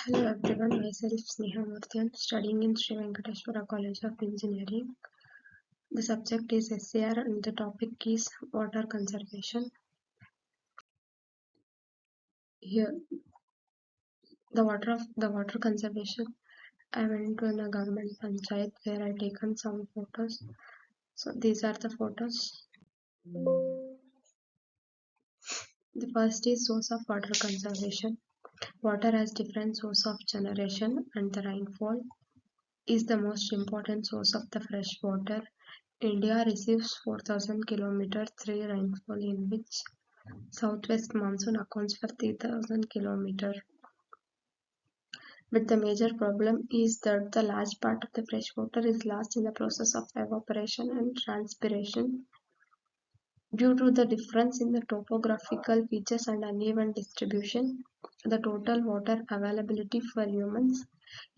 Hello everyone, myself Sneha Murthy, studying in Sri Venkateswara College of Engineering. The subject is SCR and the topic is water conservation. Here, the water conservation. I went to a government panchayat where I taken some photos. So these are the photos. The first is source of water conservation. Water has different source of generation, and the rainfall is the most important source of the fresh water. India receives 4,000 km 3 rainfall, in which southwest monsoon accounts for 3,000 km. But the major problem is that the large part of the fresh water is lost in the process of evaporation and transpiration. Due to the difference in the topographical features and uneven distribution, the total water availability for humans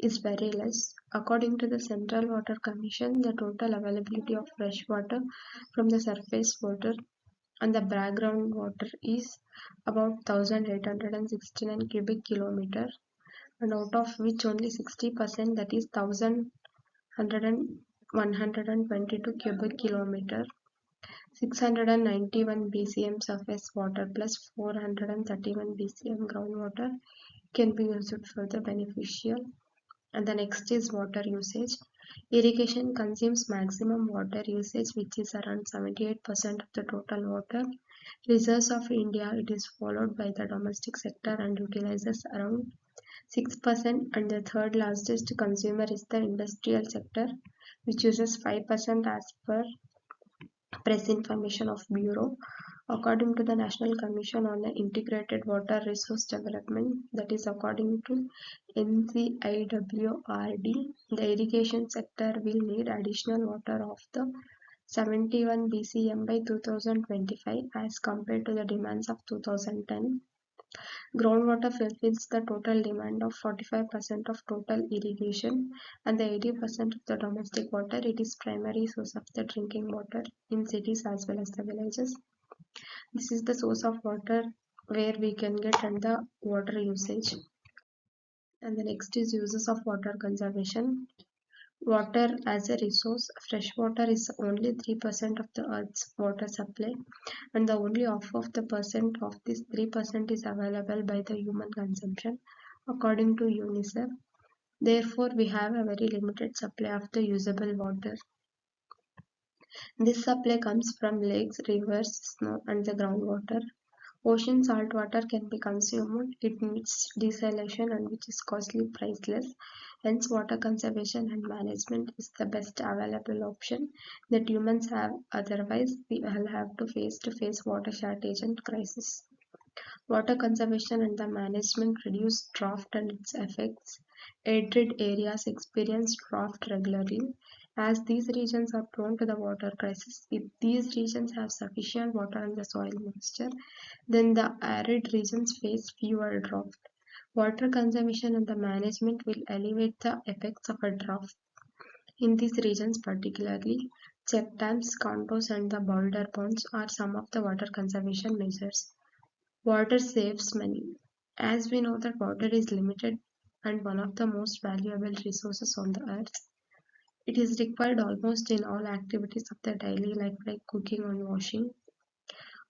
is very less. According to the Central Water Commission, the total availability of fresh water from the surface water and the background water is about 1869 cubic kilometer, and out of which only 60%, that is 1122 cubic kilometer, 691 bcm surface water plus 431 bcm groundwater can be used for the beneficial. And the next is water usage. Irrigation consumes maximum water usage, which is around 78% of the total water reserves of India. It is followed by the domestic sector and utilizes around 6%, and the third largest consumer is the industrial sector, which uses 5% as per press information of Bureau. According to the National Commission on the Integrated Water Resource Development, that is according to NCIWRD, the irrigation sector will need additional water of the 71 bcm by 2025 as compared to the demands of 2010. Groundwater fulfills the total demand of 45% of total irrigation and the 80% of the domestic water. It is primary source of the drinking water in cities as well as the villages. This is the source of water where we can get and the water usage. And the next is uses of water conservation. Water as a resource. Fresh water is only 3% of the earth's water supply, and the only half of the percent of this 3% is available by the human consumption, according to UNICEF. Therefore, we have a very limited supply of the usable water. This supply comes from lakes, rivers, snow, and the groundwater. Ocean salt water can be consumed. It needs desalination and which is costly, priceless. Hence, water conservation and management is the best available option that humans have. Otherwise, we will have to face water shortage and crisis. Water conservation and the management reduce drought and its effects. Arid areas experience drought regularly, as these regions are prone to the water crisis. If these regions have sufficient water and the soil moisture, then the arid regions face fewer drought. Water conservation and the management will alleviate the effects of a drought. In these regions particularly, check dams, contours and the boulder ponds are some of the water conservation measures. Water saves money. As we know that water is limited and one of the most valuable resources on the earth. It is required almost in all activities of the daily life like cooking and washing.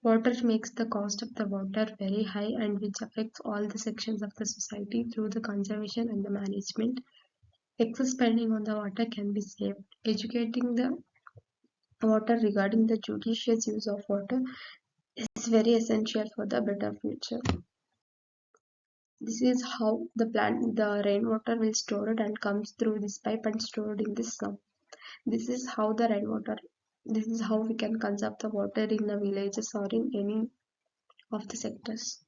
Water makes the cost of the water very high and which affects all the sections of the society. Through the conservation and the management, excess spending on the water can be saved. Educating the water regarding the judicious use of water is very essential for the better future. This is how the rainwater will store it and comes through this pipe and stored in this sump. This is how we can conserve the water in the villages or in any of the sectors.